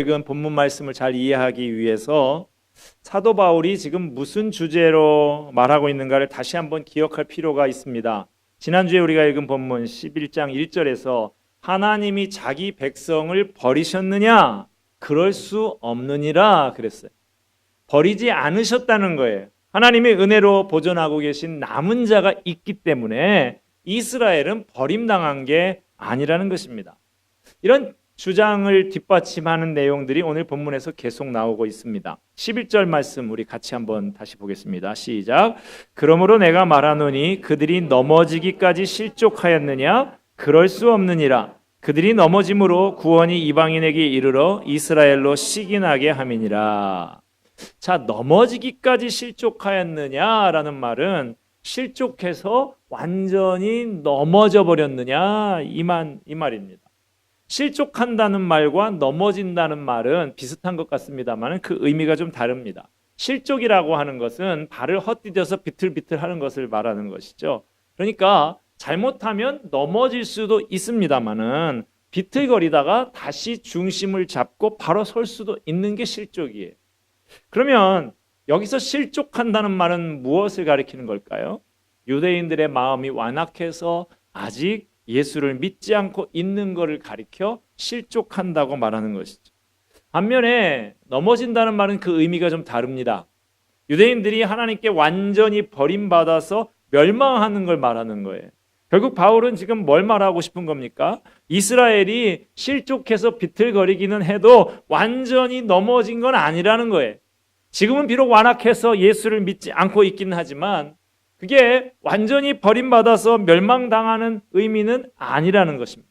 읽은 본문 말씀을 잘 이해하기 위해서 사도 바울이 지금 무슨 주제로 말하고 있는가를 다시 한번 기억할 필요가 있습니다. 지난주에 우리가 읽은 본문 11장 1절에서 하나님이 자기 백성을 버리셨느냐? 그럴 수 없느니라 그랬어요. 버리지 않으셨다는 거예요. 하나님의 은혜로 보존하고 계신 남은 자가 있기 때문에 이스라엘은 버림당한 게 아니라는 것입니다. 이런 주장을 뒷받침하는 내용들이 오늘 본문에서 계속 나오고 있습니다. 11절 말씀 우리 같이 한번 다시 보겠습니다. 시작. 그러므로 내가 말하노니 그들이 넘어지기까지 실족하였느냐? 그럴 수 없느니라. 그들이 넘어짐으로 구원이 이방인에게 이르러 이스라엘로 시기나게 함이니라. 자, 넘어지기까지 실족하였느냐라는 말은 실족해서 완전히 넘어져 버렸느냐 이 말입니다. 실족한다는 말과 넘어진다는 말은 비슷한 것 같습니다만 그 의미가 좀 다릅니다. 실족이라고 하는 것은 발을 헛디뎌서 비틀비틀 하는 것을 말하는 것이죠. 그러니까 잘못하면 넘어질 수도 있습니다만은 비틀거리다가 다시 중심을 잡고 바로 설 수도 있는 게 실족이에요. 그러면 여기서 실족한다는 말은 무엇을 가리키는 걸까요? 유대인들의 마음이 완악해서 아직 예수를 믿지 않고 있는 것을 가리켜 실족한다고 말하는 것이죠. 반면에 넘어진다는 말은 그 의미가 좀 다릅니다. 유대인들이 하나님께 완전히 버림받아서 멸망하는 걸 말하는 거예요. 결국 바울은 지금 뭘 말하고 싶은 겁니까? 이스라엘이 실족해서 비틀거리기는 해도 완전히 넘어진 건 아니라는 거예요. 지금은 비록 완악해서 예수를 믿지 않고 있기는 하지만 그게 완전히 버림받아서 멸망당하는 의미는 아니라는 것입니다.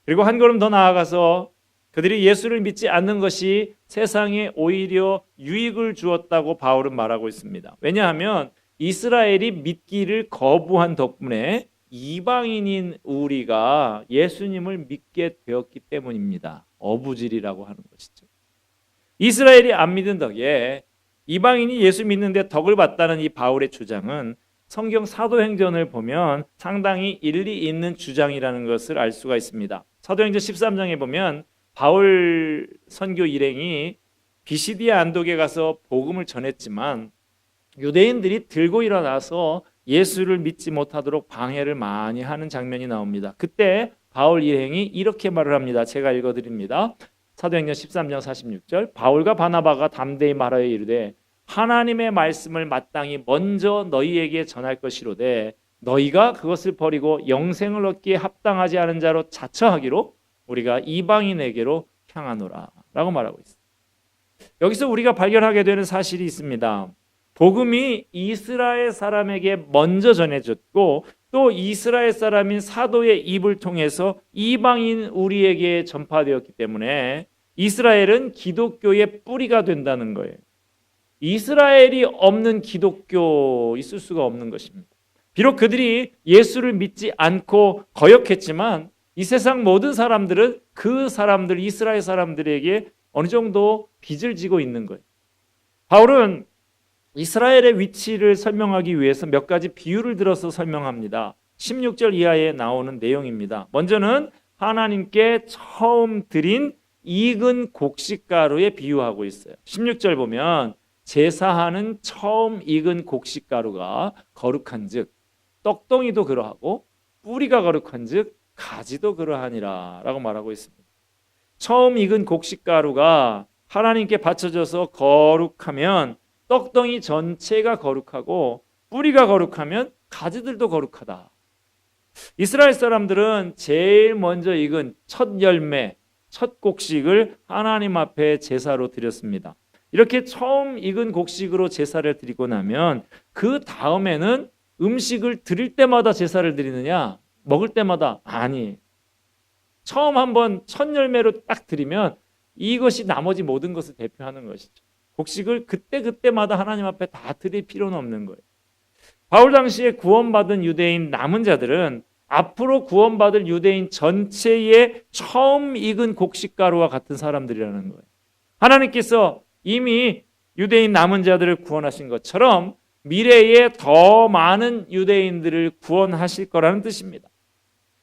그리고 한 걸음 더 나아가서 그들이 예수를 믿지 않는 것이 세상에 오히려 유익을 주었다고 바울은 말하고 있습니다. 왜냐하면 이스라엘이 믿기를 거부한 덕분에 이방인인 우리가 예수님을 믿게 되었기 때문입니다. 어부질이라고 하는 것이죠. 이스라엘이 안 믿은 덕에 이방인이 예수 믿는데 덕을 봤다는 이 바울의 주장은 성경 사도행전을 보면 상당히 일리 있는 주장이라는 것을 알 수가 있습니다. 사도행전 13장에 보면 바울 선교 일행이 비시디아 안독에 가서 복음을 전했지만 유대인들이 들고 일어나서 예수를 믿지 못하도록 방해를 많이 하는 장면이 나옵니다. 그때 바울 일행이 이렇게 말을 합니다. 제가 읽어드립니다. 사도행전 13장 46절 바울과 바나바가 담대히 말하여 이르되 하나님의 말씀을 마땅히 먼저 너희에게 전할 것이로되 너희가 그것을 버리고 영생을 얻기에 합당하지 않은 자로 자처하기로 우리가 이방인에게로 향하노라 라고 말하고 있습니다. 여기서 우리가 발견하게 되는 사실이 있습니다. 복음이 이스라엘 사람에게 먼저 전해졌고 또 이스라엘 사람인 사도의 입을 통해서 이방인 우리에게 전파되었기 때문에 이스라엘은 기독교의 뿌리가 된다는 거예요. 이스라엘이 없는 기독교 있을 수가 없는 것입니다. 비록 그들이 예수를 믿지 않고 거역했지만 이 세상 모든 사람들은 그 사람들 이스라엘 사람들에게 어느 정도 빚을 지고 있는 거예요. 바울은 이스라엘의 위치를 설명하기 위해서 몇 가지 비유를 들어서 설명합니다. 16절 이하에 나오는 내용입니다. 먼저는 하나님께 처음 드린 익은 곡식가루에 비유하고 있어요. 16절 보면 제사하는 처음 익은 곡식가루가 거룩한즉 떡덩이도 그러하고 뿌리가 거룩한즉 가지도 그러하니라 라고 말하고 있습니다. 처음 익은 곡식가루가 하나님께 바쳐져서 거룩하면 떡덩이 전체가 거룩하고 뿌리가 거룩하면 가지들도 거룩하다. 이스라엘 사람들은 제일 먼저 익은 첫 열매, 첫 곡식을 하나님 앞에 제사로 드렸습니다. 이렇게 처음 익은 곡식으로 제사를 드리고 나면 그 다음에는 음식을 드릴 때마다 제사를 드리느냐? 먹을 때마다? 아니. 처음 한번 첫 열매로 딱 드리면 이것이 나머지 모든 것을 대표하는 것이죠. 곡식을 그때마다 하나님 앞에 다 드릴 필요는 없는 거예요. 바울 당시에 구원받은 유대인 남은 자들은 앞으로 구원받을 유대인 전체의 처음 익은 곡식가루와 같은 사람들이라는 거예요. 하나님께서 이미 유대인 남은 자들을 구원하신 것처럼 미래에 더 많은 유대인들을 구원하실 거라는 뜻입니다.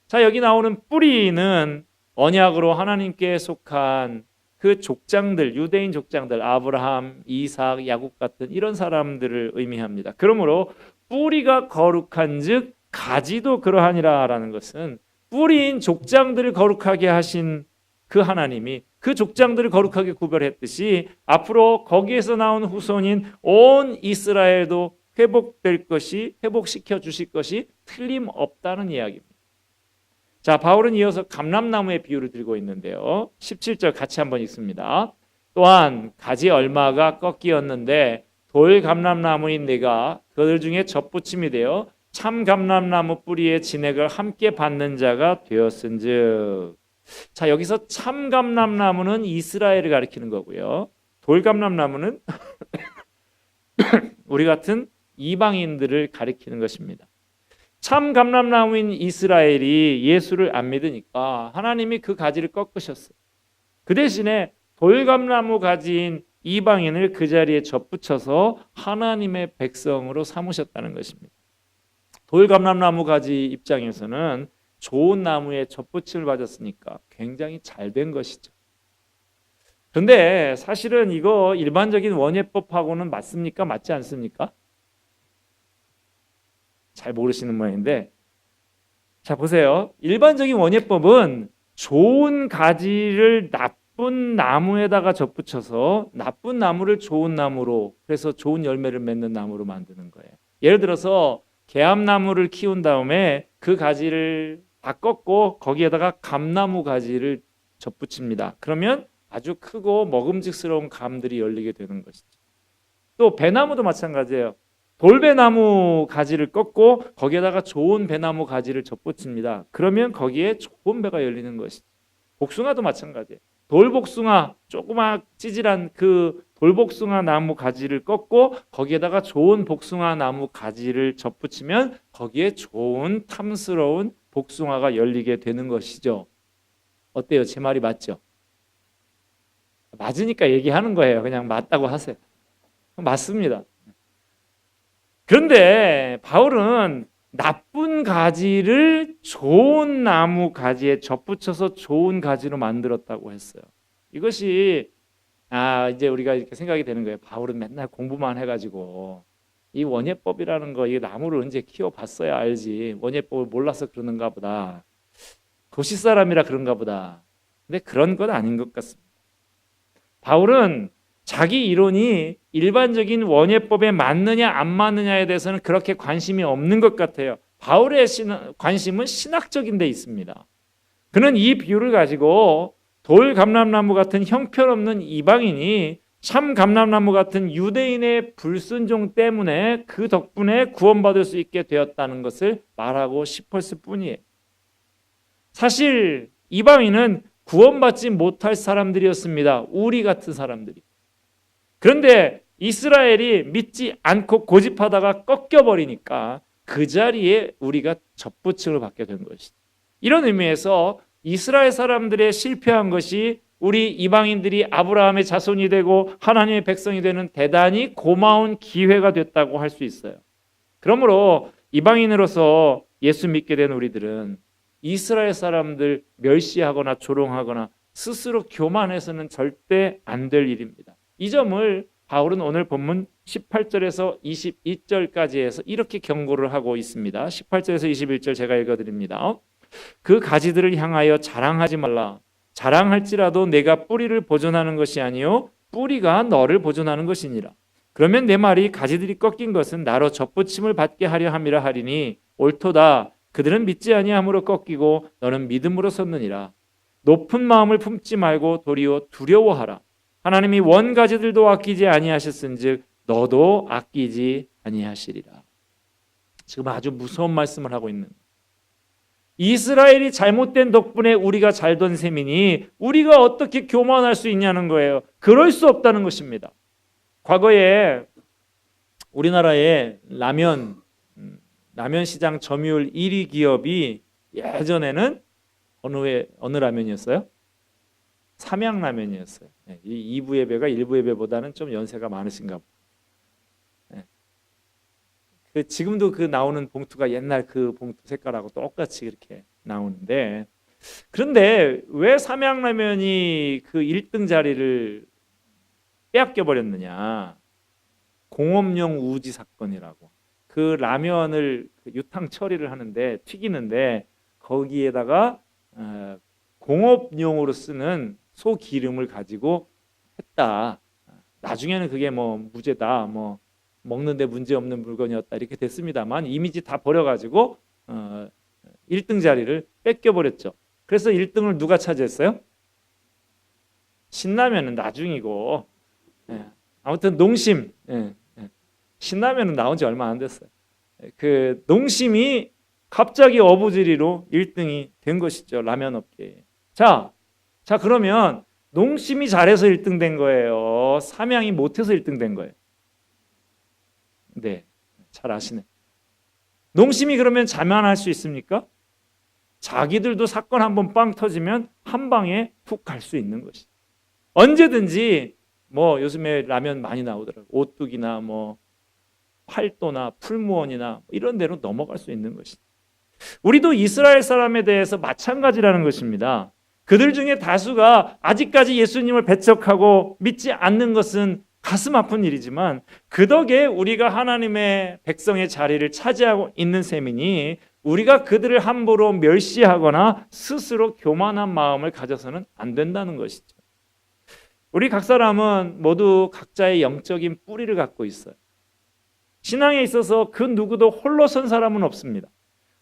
자, 여기 나오는 뿌리는 언약으로 하나님께 속한 그 족장들, 유대인 족장들, 아브라함, 이삭, 야곱 같은 이런 사람들을 의미합니다. 그러므로 뿌리가 거룩한즉 가지도 그러하니라라는 것은 뿌리인 족장들을 거룩하게 하신 그 하나님이 그 족장들을 거룩하게 구별했듯이 앞으로 거기에서 나온 후손인 온 이스라엘도 회복될 것이, 회복시켜 주실 것이 틀림없다는 이야기입니다. 자, 바울은 이어서 감람나무의 비유를 들고 있는데요. 17절 같이 한번 읽습니다. 또한 가지 얼마가 꺾이었는데 돌 감람나무인 내가 그들 중에 접붙임이 되어 참 감람나무 뿌리의 진액을 함께 받는 자가 되었은즉. 자, 여기서 참 감람나무는 이스라엘을 가리키는 거고요. 돌 감람나무는 우리 같은 이방인들을 가리키는 것입니다. 참 감람나무인 이스라엘이 예수를 안 믿으니까 하나님이 그 가지를 꺾으셨어요. 그 대신에 돌감나무 가지인 이방인을 그 자리에 접붙여서 하나님의 백성으로 삼으셨다는 것입니다. 돌감람나무 가지 입장에서는 좋은 나무에 접붙임을 받았으니까 굉장히 잘 된 것이죠. 그런데 사실은 이거 일반적인 원예법하고는 맞습니까? 맞지 않습니까? 잘 모르시는 모양인데, 자 보세요. 일반적인 원예법은 좋은 가지를 나쁜 나무에다가 접붙여서 나쁜 나무를 좋은 나무로, 그래서 좋은 열매를 맺는 나무로 만드는 거예요. 예를 들어서 개암나무를 키운 다음에 그 가지를 다 꺾고 거기에다가 감나무 가지를 접붙입니다. 그러면 아주 크고 먹음직스러운 감들이 열리게 되는 것이죠. 또 배나무도 마찬가지예요. 돌배나무 가지를 꺾고 거기에다가 좋은 배나무 가지를 접붙입니다. 그러면 거기에 좋은 배가 열리는 것이죠. 복숭아도 마찬가지예요. 돌복숭아, 조그맣 찌질한 그 돌복숭아 나무 가지를 꺾고 거기에다가 좋은 복숭아 나무 가지를 접붙이면 거기에 좋은 탐스러운 복숭아가 열리게 되는 것이죠. 어때요? 제 말이 맞죠? 맞으니까 얘기하는 거예요. 그냥 맞다고 하세요. 맞습니다. 그런데 바울은 나쁜 가지를 좋은 나무 가지에 접붙여서 좋은 가지로 만들었다고 했어요. 이것이 이제 우리가 이렇게 생각이 되는 거예요. 바울은 맨날 공부만 해가지고 이 원예법이라는 거, 이 나무를 언제 키워봤어야 알지. 원예법을 몰라서 그러는가 보다. 도시 사람이라 그런가 보다. 근데 그런 건 아닌 것 같습니다. 바울은 자기 이론이 일반적인 원예법에 맞느냐 안 맞느냐에 대해서는 그렇게 관심이 없는 것 같아요. 바울의 관심은 신학적인 데 있습니다. 그는 이 비유를 가지고 돌 감람나무 같은 형편없는 이방인이 참 감람나무 같은 유대인의 불순종 때문에 그 덕분에 구원받을 수 있게 되었다는 것을 말하고 싶었을 뿐이에요. 사실 이방인은 구원받지 못할 사람들이었습니다. 우리 같은 사람들이. 그런데 이스라엘이 믿지 않고 고집하다가 꺾여버리니까 그 자리에 우리가 접붙임을 받게 된 것이죠. 이런 의미에서 이스라엘 사람들의 실패한 것이 우리 이방인들이 아브라함의 자손이 되고 하나님의 백성이 되는 대단히 고마운 기회가 됐다고 할 수 있어요. 그러므로 이방인으로서 예수 믿게 된 우리들은 이스라엘 사람들 멸시하거나 조롱하거나 스스로 교만해서는 절대 안 될 일입니다. 이 점을 바울은 오늘 본문 18절에서 22절까지 해서 이렇게 경고를 하고 있습니다. 18절에서 21절 제가 읽어드립니다. 그 가지들을 향하여 자랑하지 말라. 자랑할지라도 내가 뿌리를 보존하는 것이 아니요 뿌리가 너를 보존하는 것이니라. 그러면 내 말이 가지들이 꺾인 것은 나로 접붙임을 받게 하려 함이라 하리니 옳도다. 그들은 믿지 아니함으로 꺾이고 너는 믿음으로 섰느니라. 높은 마음을 품지 말고 도리어 두려워하라. 하나님이 원가지들도 아끼지 아니하셨은즉 너도 아끼지 아니하시리라. 지금 아주 무서운 말씀을 하고 있는 거예요. 이스라엘이 잘못된 덕분에 우리가 잘 된 셈이니 우리가 어떻게 교만할 수 있냐는 거예요. 그럴 수 없다는 것입니다. 과거에 우리나라의 라면 시장 점유율 1위 기업이 예전에는 어느 라면이었어요? 삼양라면이었어요. 이 2부의 배가 1부의 배보다는 좀 연세가 많으신가 봐요. 지금도 그 나오는 봉투가 옛날 그 봉투 색깔하고 똑같이 이렇게 나오는데 그런데 왜 삼양라면이 그 1등 자리를 빼앗겨 버렸느냐? 공업용 우지 사건이라고. 그 라면을 유탕 처리를 하는데, 튀기는데 거기에다가 공업용으로 쓰는 소기름을 가지고 했다. 나중에는 그게 뭐 무죄다, 뭐 먹는데 문제 없는 물건이었다 이렇게 됐습니다만, 이미지 다 버려가지고 1등 자리를 뺏겨버렸죠. 그래서 1등을 누가 차지했어요? 신라면은 나중이고, 아무튼 농심, 신라면은 나온 지 얼마 안 됐어요. 그 농심이 갑자기 어부지리로 1등이 된 것이죠, 라면 업계에. 자 그러면 농심이 잘해서 1등 된 거예요? 삼양이 못해서 1등 된 거예요? 네, 잘 아시네. 농심이 그러면 자만할 수 있습니까? 자기들도 사건 한번 빵 터지면 한 방에 훅 갈 수 있는 것이죠. 언제든지 뭐 요즘에 라면 많이 나오더라고요. 오뚜기나 뭐 팔도나 풀무원이나 이런 데로 넘어갈 수 있는 것이죠. 우리도 이스라엘 사람에 대해서 마찬가지라는 것입니다. 그들 중에 다수가 아직까지 예수님을 배척하고 믿지 않는 것은 가슴 아픈 일이지만, 그 덕에 우리가 하나님의 백성의 자리를 차지하고 있는 셈이니 우리가 그들을 함부로 멸시하거나 스스로 교만한 마음을 가져서는 안 된다는 것이죠. 우리 각 사람은 모두 각자의 영적인 뿌리를 갖고 있어요. 신앙에 있어서 그 누구도 홀로 선 사람은 없습니다.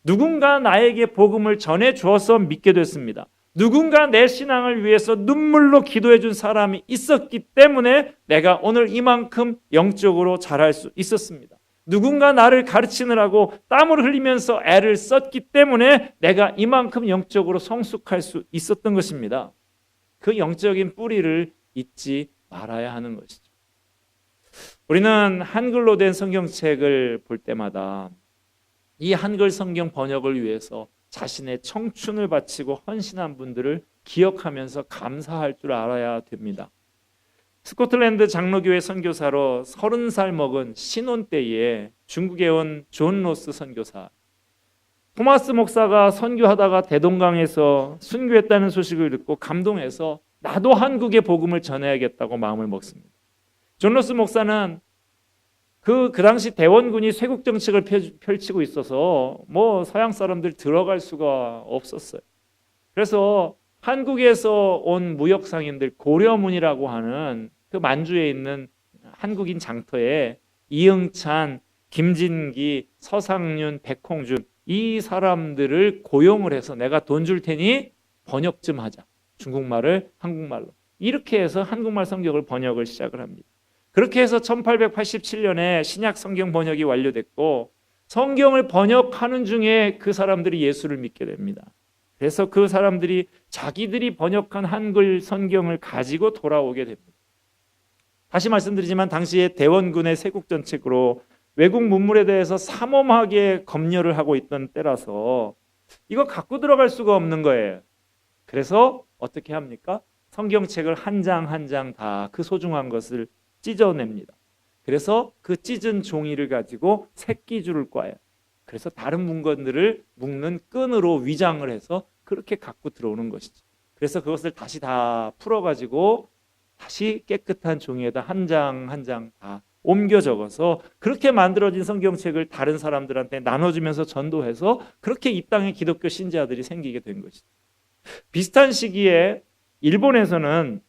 누군가 나에게 복음을 전해 주어서 믿게 됐습니다. 누군가 내 신앙을 위해서 눈물로 기도해 준 사람이 있었기 때문에 내가 오늘 이만큼 영적으로 자랄 수 있었습니다. 누군가 나를 가르치느라고 땀을 흘리면서 애를 썼기 때문에 내가 이만큼 영적으로 성숙할 수 있었던 것입니다. 그 영적인 뿌리를 잊지 말아야 하는 것이죠. 우리는 한글로 된 성경책을 볼 때마다 이 한글 성경 번역을 위해서 자신의 청춘을 바치고 헌신한 분들을 기억하면서 감사할 줄 알아야 됩니다. 스코틀랜드 장로교회 선교사로 30살 먹은 신혼 때에 중국에 온 존 로스 선교사, 토마스 목사가 선교하다가 대동강에서 순교했다는 소식을 듣고 감동해서 나도 한국의 복음을 전해야겠다고 마음을 먹습니다. 존 로스 목사는 그 당시 대원군이 쇄국 정책을 펼치고 있어서 뭐 서양 사람들 들어갈 수가 없었어요. 그래서 한국에서 온 무역 상인들, 고려문이라고 하는 그 만주에 있는 한국인 장터에 이응찬, 김진기, 서상윤, 백홍준, 이 사람들을 고용을 해서 내가 돈 줄 테니 번역 좀 하자. 중국말을 한국말로. 이렇게 해서 한국말 성경을 번역을 시작을 합니다. 그렇게 해서 1887년에 신약 성경 번역이 완료됐고, 성경을 번역하는 중에 그 사람들이 예수를 믿게 됩니다. 그래서 그 사람들이 자기들이 번역한 한글 성경을 가지고 돌아오게 됩니다. 다시 말씀드리지만 당시에 대원군의 쇄국 정책으로 외국 문물에 대해서 삼엄하게 검열을 하고 있던 때라서 이거 갖고 들어갈 수가 없는 거예요. 그래서 어떻게 합니까? 성경책을 한 장 한 장 다 그 소중한 것을 찢어냅니다. 그래서 그 찢은 종이를 가지고 새끼줄을 꽈요. 그래서 다른 문건들을 묶는 끈으로 위장을 해서 그렇게 갖고 들어오는 것이죠. 그래서 그것을 다시 다 풀어가지고 다시 깨끗한 종이에다 한 장 한 장 다 옮겨 적어서 그렇게 만들어진 성경책을 다른 사람들한테 나눠주면서 전도해서 그렇게 이 땅에 기독교 신자들이 생기게 된 것이죠. 비슷한 시기에 일본에서는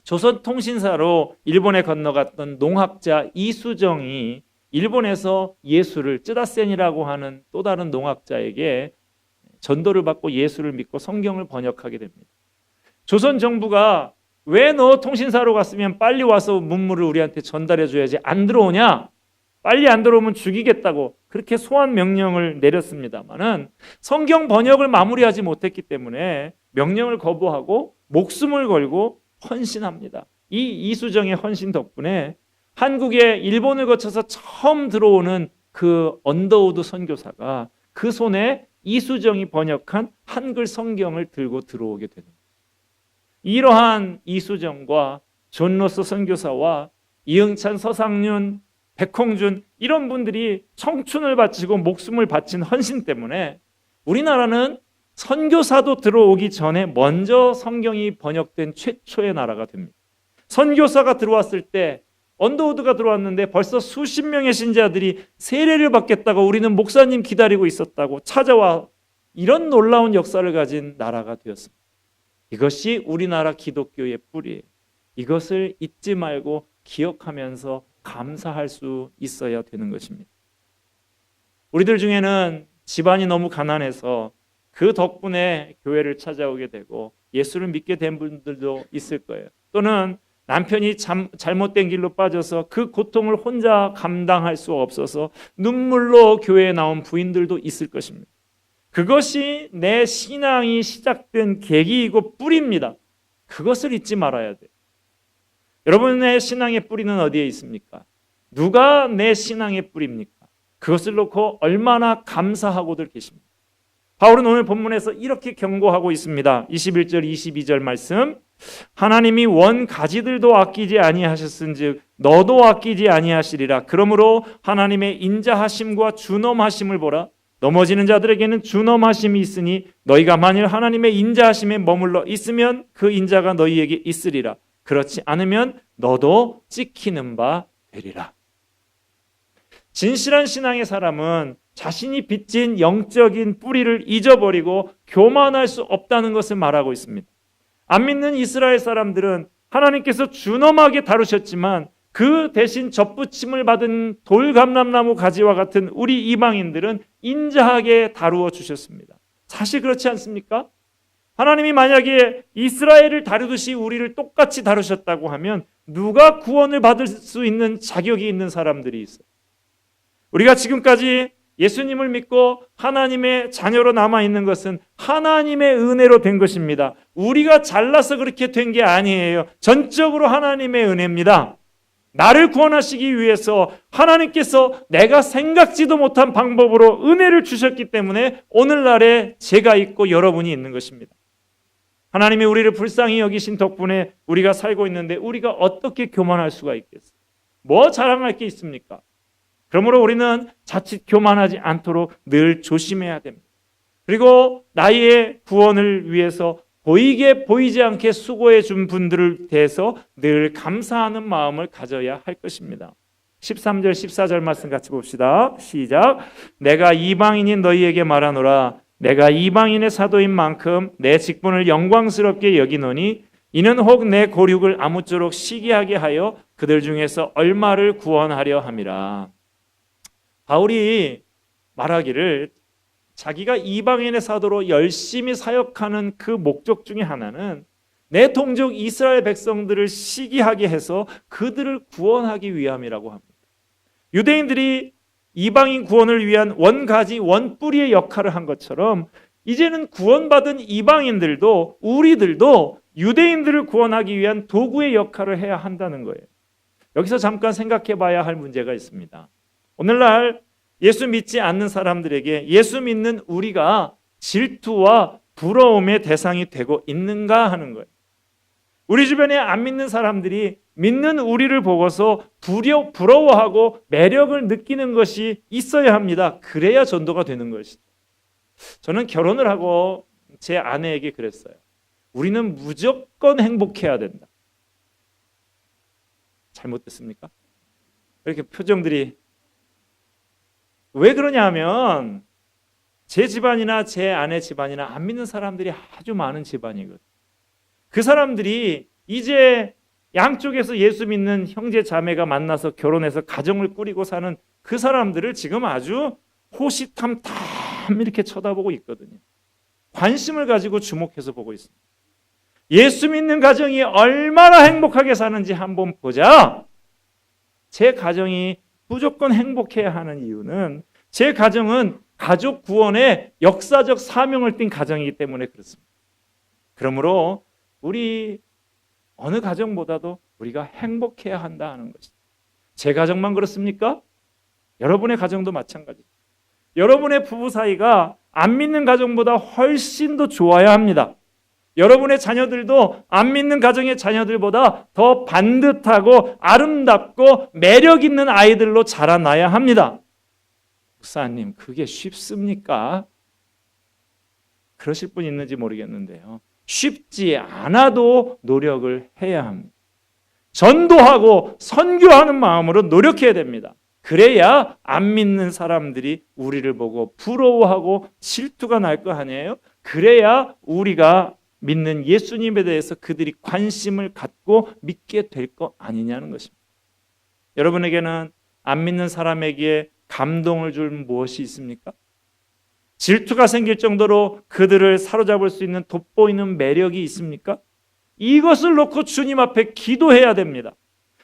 조선통신사로 일본에 건너갔던 농학자 이수정이 일본에서 예수를, 쯔다센이라고 하는 또 다른 농학자에게 전도를 받고 예수를 믿고 성경을 번역하게 됩니다. 조선 정부가 왜 너 통신사로 갔으면 빨리 와서 문물을 우리한테 전달해 줘야지 안 들어오냐? 빨리 안 들어오면 죽이겠다고 그렇게 소환 명령을 내렸습니다마는 성경 번역을 마무리하지 못했기 때문에 명령을 거부하고 목숨을 걸고 헌신합니다. 이 이수정의 헌신 덕분에 한국에 일본을 거쳐서 처음 들어오는 그 언더우드 선교사가 그 손에 이수정이 번역한 한글 성경을 들고 들어오게 되는 거예요. 이러한 이수정과 존 로스 선교사와 이응찬, 서상윤, 백홍준 이런 분들이 청춘을 바치고 목숨을 바친 헌신 때문에 우리나라는 선교사도 들어오기 전에 먼저 성경이 번역된 최초의 나라가 됩니다. 선교사가 들어왔을 때 언더우드가 들어왔는데 벌써 수십 명의 신자들이 세례를 받겠다고 우리는 목사님 기다리고 있었다고 찾아와 이런 놀라운 역사를 가진 나라가 되었습니다. 이것이 우리나라 기독교의 뿌리예요. 이것을 잊지 말고 기억하면서 감사할 수 있어야 되는 것입니다. 우리들 중에는 집안이 너무 가난해서 그 덕분에 교회를 찾아오게 되고 예수를 믿게 된 분들도 있을 거예요. 또는 남편이 잘못된 길로 빠져서 그 고통을 혼자 감당할 수 없어서 눈물로 교회에 나온 부인들도 있을 것입니다. 그것이 내 신앙이 시작된 계기이고 뿌리입니다. 그것을 잊지 말아야 돼요. 여러분의 신앙의 뿌리는 어디에 있습니까? 누가 내 신앙의 뿌리입니까? 그것을 놓고 얼마나 감사하고들 계십니까? 바울은 오늘 본문에서 이렇게 경고하고 있습니다. 21절 22절 말씀, 하나님이 원 가지들도 아끼지 아니하셨은즉 너도 아끼지 아니하시리라. 그러므로 하나님의 인자하심과 준엄하심을 보라. 넘어지는 자들에게는 준엄하심이 있으니 너희가 만일 하나님의 인자하심에 머물러 있으면 그 인자가 너희에게 있으리라. 그렇지 않으면 너도 찍히는 바 되리라. 진실한 신앙의 사람은 자신이 빚진 영적인 뿌리를 잊어버리고 교만할 수 없다는 것을 말하고 있습니다. 안 믿는 이스라엘 사람들은 하나님께서 준엄하게 다루셨지만 그 대신 접붙임을 받은 돌감람나무 가지와 같은 우리 이방인들은 인자하게 다루어 주셨습니다. 사실 그렇지 않습니까? 하나님이 만약에 이스라엘을 다루듯이 우리를 똑같이 다루셨다고 하면 누가 구원을 받을 수 있는 자격이 있는 사람들이 있어요? 우리가 지금까지 예수님을 믿고 하나님의 자녀로 남아있는 것은 하나님의 은혜로 된 것입니다. 우리가 잘나서 그렇게 된 게 아니에요. 전적으로 하나님의 은혜입니다. 나를 구원하시기 위해서 하나님께서 내가 생각지도 못한 방법으로 은혜를 주셨기 때문에 오늘날에 제가 있고 여러분이 있는 것입니다. 하나님이 우리를 불쌍히 여기신 덕분에 우리가 살고 있는데 우리가 어떻게 교만할 수가 있겠어요? 뭐 자랑할 게 있습니까? 그러므로 우리는 자칫 교만하지 않도록 늘 조심해야 됩니다. 그리고 나의 구원을 위해서 보이게 보이지 않게 수고해 준 분들을 대해서 늘 감사하는 마음을 가져야 할 것입니다. 13절 14절 말씀 같이 봅시다. 시작. 내가 이방인인 너희에게 말하노라. 내가 이방인의 사도인 만큼 내 직분을 영광스럽게 여기노니 이는 혹 내 고륙을 아무쪼록 시기하게 하여 그들 중에서 얼마를 구원하려 함이라. 바울이 말하기를 자기가 이방인의 사도로 열심히 사역하는 그 목적 중에 하나는 내 동족 이스라엘 백성들을 시기하게 해서 그들을 구원하기 위함이라고 합니다. 유대인들이 이방인 구원을 위한 원가지 원뿌리의 역할을 한 것처럼 이제는 구원받은 이방인들도 우리들도 유대인들을 구원하기 위한 도구의 역할을 해야 한다는 거예요. 여기서 잠깐 생각해 봐야 할 문제가 있습니다. 오늘날 예수 믿지 않는 사람들에게 예수 믿는 우리가 질투와 부러움의 대상이 되고 있는가 하는 거예요. 우리 주변에 안 믿는 사람들이 믿는 우리를 보고서 부러워하고 매력을 느끼는 것이 있어야 합니다. 그래야 전도가 되는 것이죠. 저는 결혼을 하고 제 아내에게 그랬어요. 우리는 무조건 행복해야 된다. 잘못됐습니까? 이렇게 표정들이 왜 그러냐 하면 제 집안이나 제 아내 집안이나 안 믿는 사람들이 아주 많은 집안이거든요. 그 사람들이 이제 양쪽에서 예수 믿는 형제 자매가 만나서 결혼해서 가정을 꾸리고 사는 그 사람들을 지금 아주 호시탐탐 이렇게 쳐다보고 있거든요. 관심을 가지고 주목해서 보고 있습니다. 예수 믿는 가정이 얼마나 행복하게 사는지 한번 보자. 제 가정이 무조건 행복해야 하는 이유는 제 가정은 가족 구원의 역사적 사명을 띤 가정이기 때문에 그렇습니다. 그러므로 우리 어느 가정보다도 우리가 행복해야 한다 하는 것이죠. 제 가정만 그렇습니까? 여러분의 가정도 마찬가지죠. 여러분의 부부 사이가 안 믿는 가정보다 훨씬 더 좋아야 합니다. 여러분의 자녀들도 안 믿는 가정의 자녀들보다 더 반듯하고 아름답고 매력 있는 아이들로 자라나야 합니다. 목사님, 그게 쉽습니까? 그러실 분 있는지 모르겠는데요. 쉽지 않아도 노력을 해야 합니다. 전도하고 선교하는 마음으로 노력해야 됩니다. 그래야 안 믿는 사람들이 우리를 보고 부러워하고 질투가 날 거 아니에요? 그래야 우리가 믿는 예수님에 대해서 그들이 관심을 갖고 믿게 될 거 아니냐는 것입니다. 여러분에게는 안 믿는 사람에게 감동을 줄 무엇이 있습니까? 질투가 생길 정도로 그들을 사로잡을 수 있는 돋보이는 매력이 있습니까? 이것을 놓고 주님 앞에 기도해야 됩니다.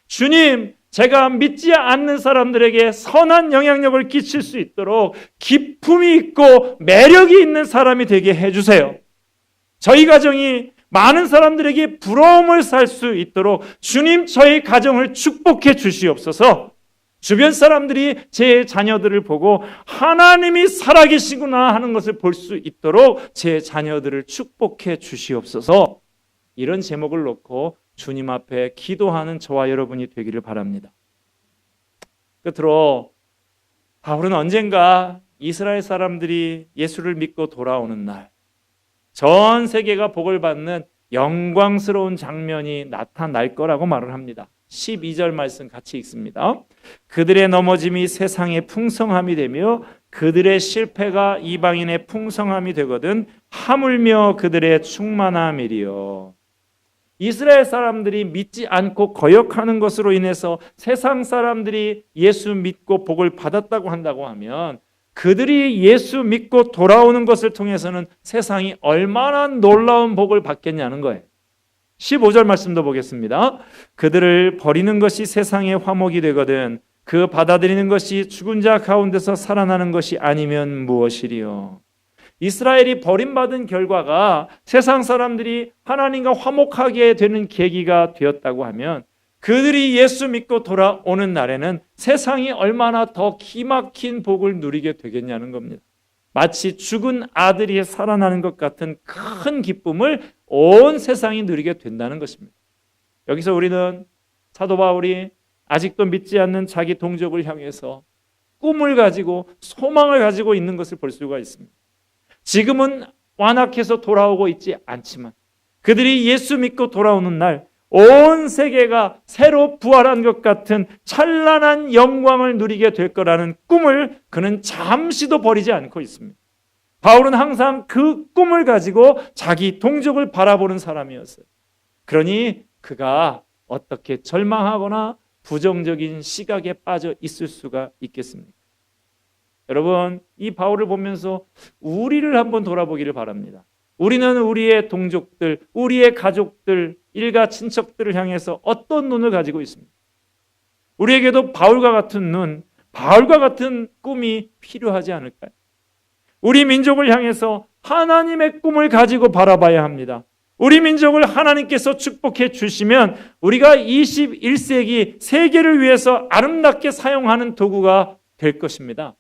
주님, 제가 믿지 않는 사람들에게 선한 영향력을 끼칠 수 있도록 기품이 있고 매력이 있는 사람이 되게 해주세요. 저희 가정이 많은 사람들에게 부러움을 살 수 있도록 주님, 저희 가정을 축복해 주시옵소서. 주변 사람들이 제 자녀들을 보고 하나님이 살아계시구나 하는 것을 볼 수 있도록 제 자녀들을 축복해 주시옵소서. 이런 제목을 놓고 주님 앞에 기도하는 저와 여러분이 되기를 바랍니다. 끝으로 바울은 언젠가 이스라엘 사람들이 예수를 믿고 돌아오는 날, 전 세계가 복을 받는 영광스러운 장면이 나타날 거라고 말을 합니다. 12절 말씀 같이 읽습니다. 그들의 넘어짐이 세상의 풍성함이 되며 그들의 실패가 이방인의 풍성함이 되거든 하물며 그들의 충만함이리요. 이스라엘 사람들이 믿지 않고 거역하는 것으로 인해서 세상 사람들이 예수 믿고 복을 받았다고 한다고 하면 그들이 예수 믿고 돌아오는 것을 통해서는 세상이 얼마나 놀라운 복을 받겠냐는 거예요. 15절 말씀도 보겠습니다. 그들을 버리는 것이 세상의 화목이 되거든 그 받아들이는 것이 죽은 자 가운데서 살아나는 것이 아니면 무엇이리요. 이스라엘이 버림받은 결과가 세상 사람들이 하나님과 화목하게 되는 계기가 되었다고 하면 그들이 예수 믿고 돌아오는 날에는 세상이 얼마나 더 기막힌 복을 누리게 되겠냐는 겁니다. 마치 죽은 아들이 살아나는 것 같은 큰 기쁨을 온 세상이 누리게 된다는 것입니다. 여기서 우리는 사도 바울이 아직도 믿지 않는 자기 동족을 향해서 꿈을 가지고 소망을 가지고 있는 것을 볼 수가 있습니다. 지금은 완악해서 돌아오고 있지 않지만 그들이 예수 믿고 돌아오는 날 온 세계가 새로 부활한 것 같은 찬란한 영광을 누리게 될 거라는 꿈을 그는 잠시도 버리지 않고 있습니다. 바울은 항상 그 꿈을 가지고 자기 동족을 바라보는 사람이었어요. 그러니 그가 어떻게 절망하거나 부정적인 시각에 빠져 있을 수가 있겠습니까? 여러분, 이 바울을 보면서 우리를 한번 돌아보기를 바랍니다. 우리는 우리의 동족들, 우리의 가족들, 일가 친척들을 향해서 어떤 눈을 가지고 있습니까? 우리에게도 바울과 같은 눈, 바울과 같은 꿈이 필요하지 않을까요? 우리 민족을 향해서 하나님의 꿈을 가지고 바라봐야 합니다. 우리 민족을 하나님께서 축복해 주시면 우리가 21세기 세계를 위해서 아름답게 사용하는 도구가 될 것입니다.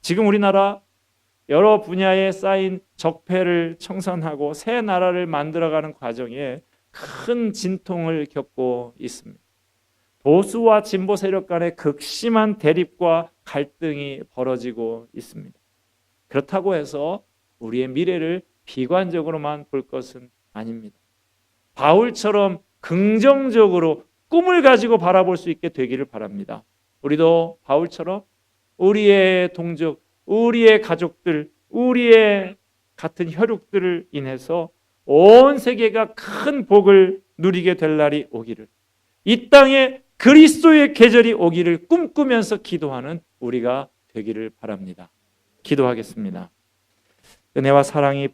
지금 우리나라 여러 분야에 쌓인 적폐를 청산하고 새 나라를 만들어가는 과정에 큰 진통을 겪고 있습니다. 보수와 진보 세력 간의 극심한 대립과 갈등이 벌어지고 있습니다. 그렇다고 해서 우리의 미래를 비관적으로만 볼 것은 아닙니다. 바울처럼 긍정적으로 꿈을 가지고 바라볼 수 있게 되기를 바랍니다. 우리도 바울처럼 우리의 동족, 우리의 가족들, 우리의 같은 혈육들을 인해서 온 세계가 큰 복을 누리게 될 날이 오기를, 이 땅에 그리스도의 계절이 오기를 꿈꾸면서 기도하는 우리가 되기를 바랍니다. 기도하겠습니다. 은혜와 사랑이